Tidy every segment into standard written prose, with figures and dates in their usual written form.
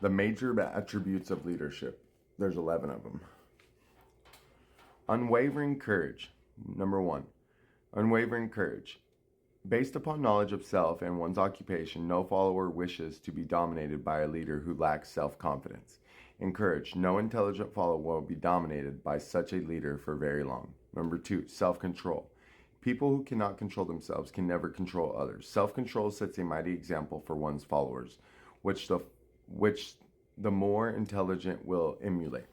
The major attributes of leadership. There's 11 of them. Unwavering courage. Number 1. Unwavering courage. Based upon knowledge of self and one's occupation, no follower wishes to be dominated by a leader who lacks self-confidence. In courage, no intelligent follower will be dominated by such a leader for very long. Number 2, self-control. People who cannot control themselves can never control others. Self-control sets a mighty example for one's followers, which the more intelligent will emulate.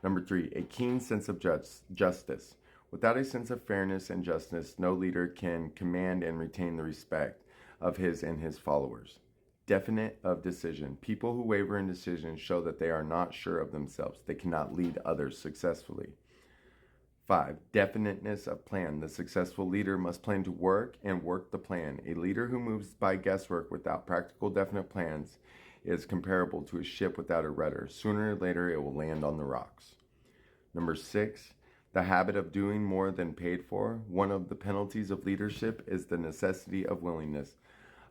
Number 3, a keen sense of justice. Without a sense of fairness and justice, no leader can command and retain the respect of his and his followers. Definite of decision. People who waver in decision show that they are not sure of themselves. They cannot lead others successfully. 5, definiteness of plan. The successful leader must plan to work and work the plan. A leader who moves by guesswork without practical definite plans is comparable to a ship without a rudder. Sooner or later it will land on the rocks. Number 6, the habit of doing more than paid for. One of the penalties of leadership is the necessity of willingness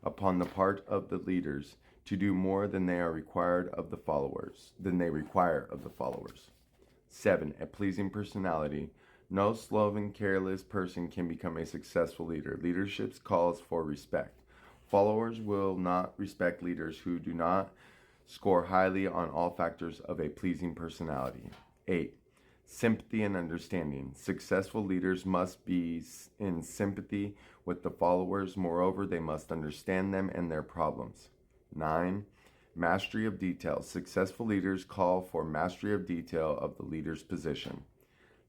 upon the part of the leaders to do more than they require of the followers. 7, a pleasing personality. No sloven, careless person can become a successful leader. Leadership calls for respect. Followers will not respect leaders who do not score highly on all factors of a pleasing personality. 8, sympathy and understanding. Successful leaders must be in sympathy with the followers. Moreover, they must understand them and their problems. 9, mastery of details. Successful leaders call for mastery of detail of the leader's position.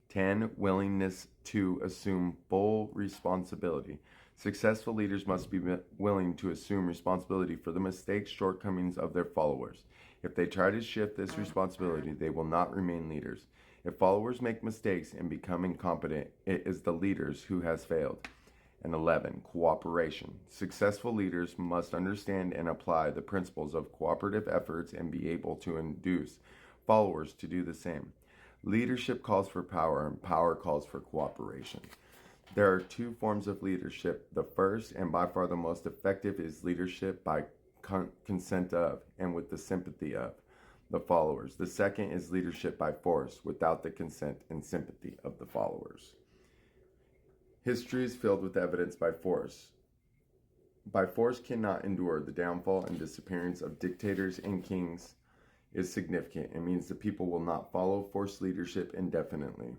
10, willingness to assume full responsibility. Successful leaders must be willing to assume responsibility for the mistakes, shortcomings of their followers. If they try to shift this responsibility, they will not remain leaders. If followers make mistakes and become incompetent, it is the leaders who has failed. And 11, cooperation. Successful leaders must understand and apply the principles of cooperative efforts and be able to induce followers to do the same. Leadership calls for power, and power calls for cooperation. There are 2 forms of leadership. The first, and by far the most effective, is leadership by consent of and with the sympathy of the followers. The second is leadership by force, without the consent and sympathy of the followers. History is filled with evidence by force. By force cannot endure. The downfall and disappearance of dictators and kings is significant. It means the people will not follow forced leadership indefinitely.